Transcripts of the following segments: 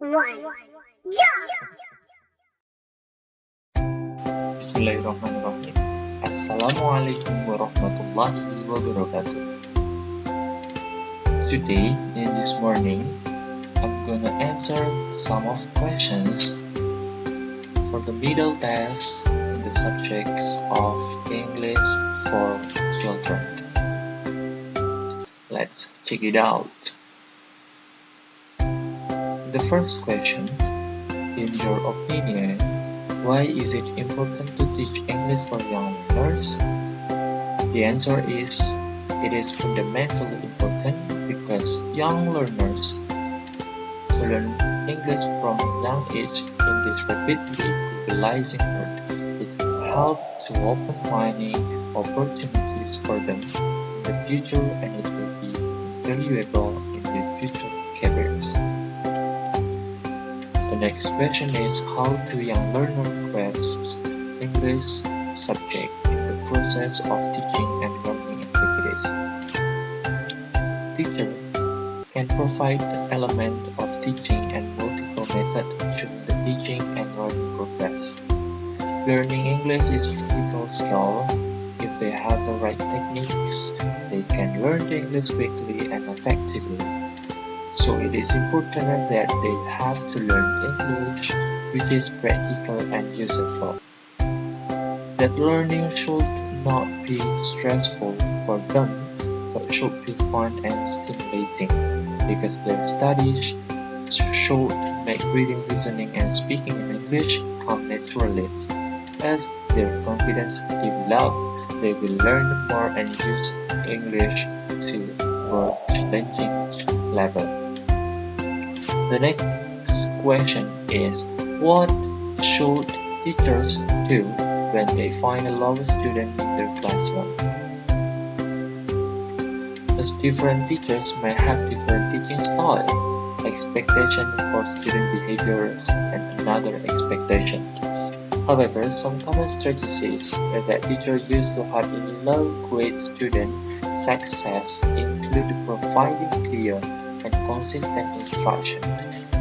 one, jump! Bismillahirrahmanirrahim. Assalamualaikum warahmatullahi wabarakatuh. Today, in this morning, I'm gonna answer some of questions for the middle test in the subjects of English for children. Let's check it out. The first question, in your opinion, why is it important to teach English for young learners? The answer is, it is fundamentally important because young learners to learn English from a young age in this rapidly globalizing world. It will help to open many opportunities for them in the future, and it will be invaluable in their future careers. The next question is, how do young learners grasp English subject in the process of teaching and learning activities? Teacher can provide the element of teaching and multiple methods during the teaching and learning process. Learning English is a vital skill. If they have the right techniques, they can learn the English quickly and effectively. So it is important that they have to learn English which is practical and useful. That learning should not be stressful for them, but should be fun and stimulating, because their studies should make reading, listening, and speaking in English come naturally. As their confidence develops, they will learn more and use English to more challenging level. The next question is, what should teachers do when they find a low student in their classroom? As different teachers may have different teaching style, expectation for student behaviors and another expectation. However, some common strategies that teachers use to help low-grade student success include providing clear and consistent instruction,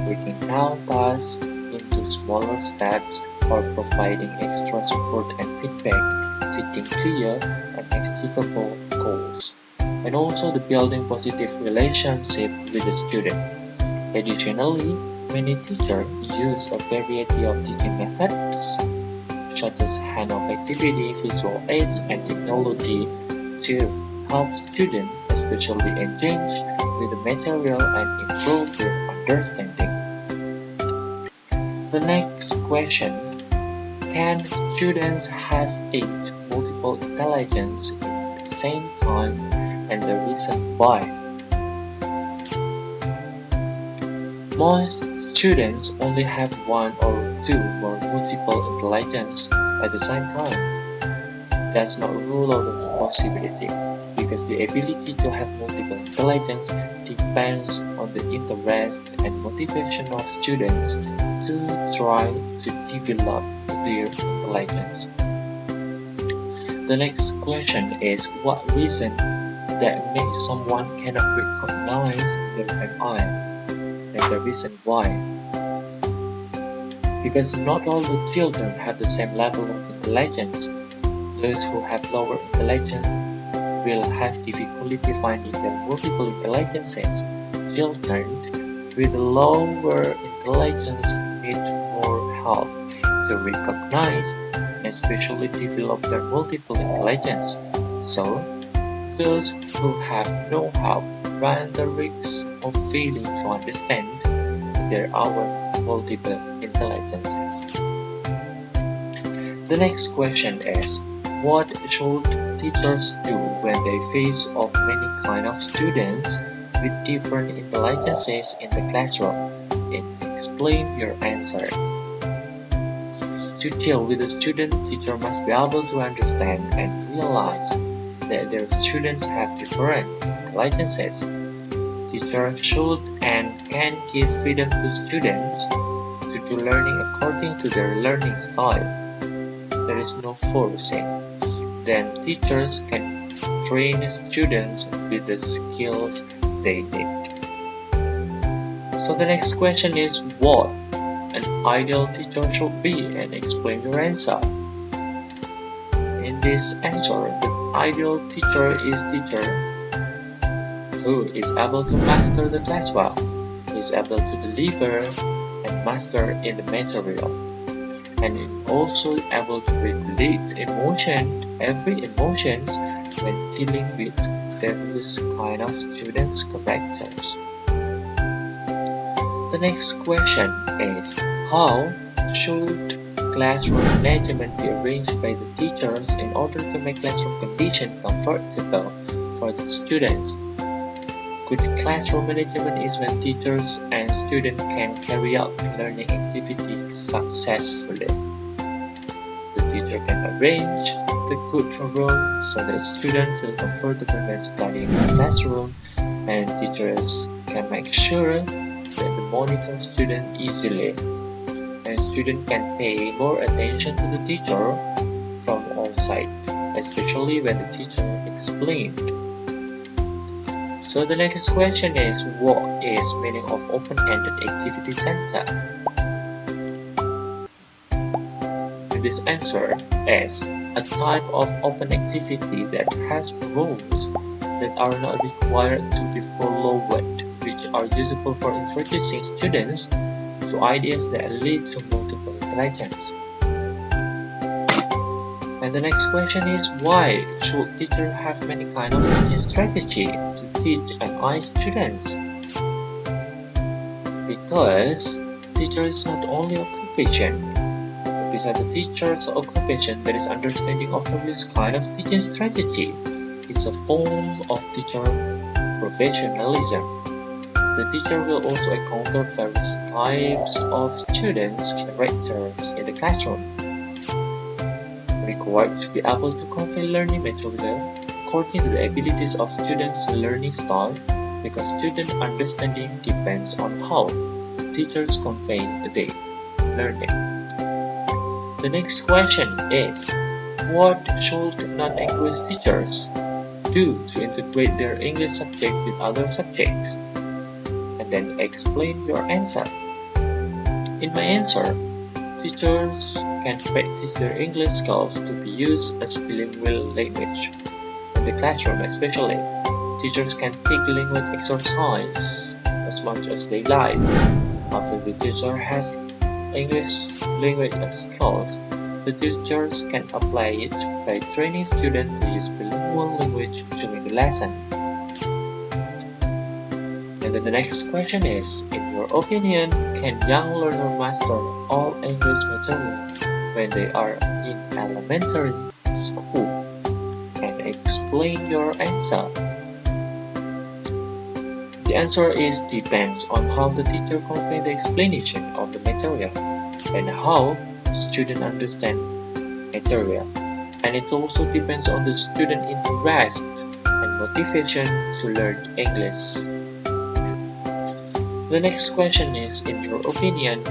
breaking down tasks into smaller steps, or providing extra support and feedback, setting clear and achievable goals, and also the building positive relationship with the student. Additionally, many teachers use a variety of teaching methods, such as hand-on activity, visual aids, and technology to help students especially engage with the material and improve their understanding. The next question, can students have 8 multiple intelligence at the same time, and the reason why? Most students only have 1 or 2 or multiple intelligence at the same time. That's not rule out of possibility, because the ability to have multiple intelligence depends on the interest and motivation of students to try to develop their intelligence. The next question is, what reason that makes someone cannot recognize their MI, and the reason why? Because not all the children have the same level of intelligence. Those who have lower intelligence will have difficulty finding their multiple intelligences. Children with lower intelligence need more help to recognize and especially develop their multiple intelligence. So, those who have no help run the risk of failing to understand their our multiple intelligences. The next question is, what should teachers do when they face of many kind of students with different intelligences in the classroom? And explain your answer. To deal with a student, teacher must be able to understand and realize that their students have different intelligences. Teachers should and can give freedom to students to do learning according to their learning style. There is no forcing. Then teachers can train students with the skills they need. So the next question is what an ideal teacher should be, and explain your answer. In this answer, the ideal teacher is teacher who is able to master the class well, is able to deliver and master in the material, and is also able to regulate every emotions when dealing with various kind of students' characters. The next question is how should classroom management be arranged by the teachers in order to make classroom conditions comfortable for the students? Good classroom management is when teachers and students can carry out learning activities successfully. The teacher can arrange the good room so that students feel comfortable when studying in the classroom, and teachers can make sure that they monitor students easily, and students can pay more attention to the teacher from all sides, especially when the teacher explained. So the next question is what is meaning of open-ended activity center? And this answer is a type of open activity that has rules that are not required to be followed, which are useful for introducing students to ideas that lead to multiple interactions. And the next question is why should teachers have many kind of teaching strategy to teach and guide students? Because teacher is not only occupation. Beside the teacher's occupation, there is understanding of various kind of teaching strategy. It's a form of teacher professionalism. The teacher will also encounter various types of students' characters in the classroom, required to be able to convey learning material according to the abilities of students' learning style, because student understanding depends on how teachers convey the learning. The next question is, what should non-English teachers do to integrate their English subject with other subjects? And then explain your answer. In my answer, teachers can practice their English skills to be used as bilingual language. In the classroom especially, teachers can take language exercise as much as they like. After the teacher has English language skills, the teachers can apply it by training students to use bilingual language during the lesson. And then the next question is, in your opinion, can young learners master all English material when they are in elementary school? And explain your answer. The answer is depends on how the teacher conveys the explanation of the material and how students understand material. And it also depends on the student interest and motivation to learn English. The next question is, in your opinion,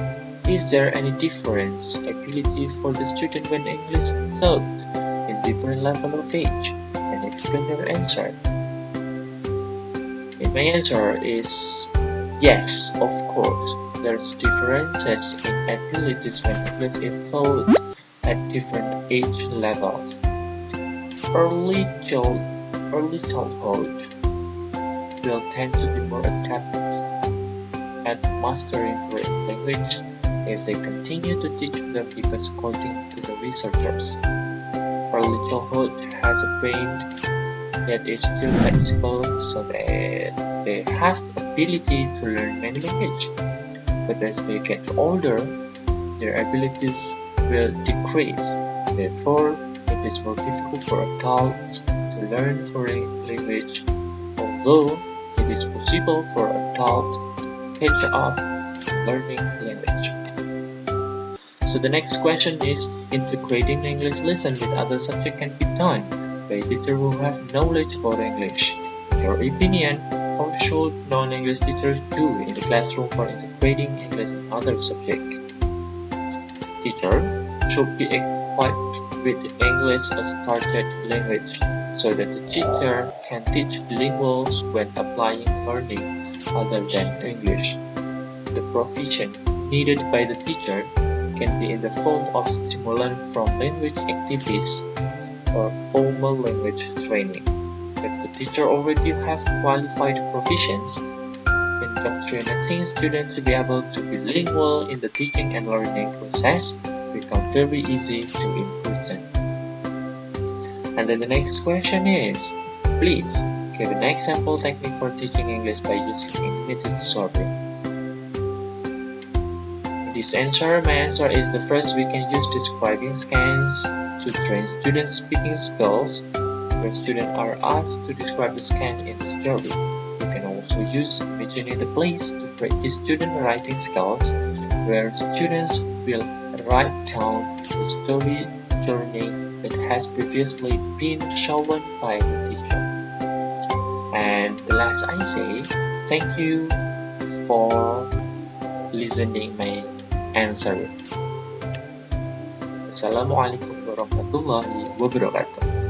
is there any difference ability for the student when English is taught in different level of age? And explain your answer. And my answer is yes, of course. There's differences in abilities when English is taught at different age levels. Early childhood will tend to be more adapted at mastering foreign language if they continue to teach them, because according to the researchers, early childhood has a brain that is still flexible, so that they have the ability to learn many languages. But as they get older, their abilities will decrease. Therefore, it is more difficult for adults to learn foreign language, although it is possible for adults to catch up learning language. So the next question is, integrating English lesson with other subjects can be done by a teacher who has knowledge about English. In your opinion, how should non-English teachers do in the classroom for integrating English and other subjects? Teacher should be equipped with English as target language so that the teacher can teach bilinguals when applying learning other than English. the provision needed by the teacher can be in the form of stimulant from language activities or formal language training. If the teacher already have qualified provisions, indoctrinating students to be able to be bilingual in the teaching and learning process become very easy to implement. And then the next question is, please give an example technique for teaching English by using animated story. My answer is the first we can use describing scans to train students' speaking skills, where students are asked to describe the scan in the story. You can also use imagining the place to practice student writing skills, where students will write down the story journey that has previously been shown by the teacher. And the last I say, thank you for listening my answer. Assalamualaikum warahmatullahi wabarakatuh.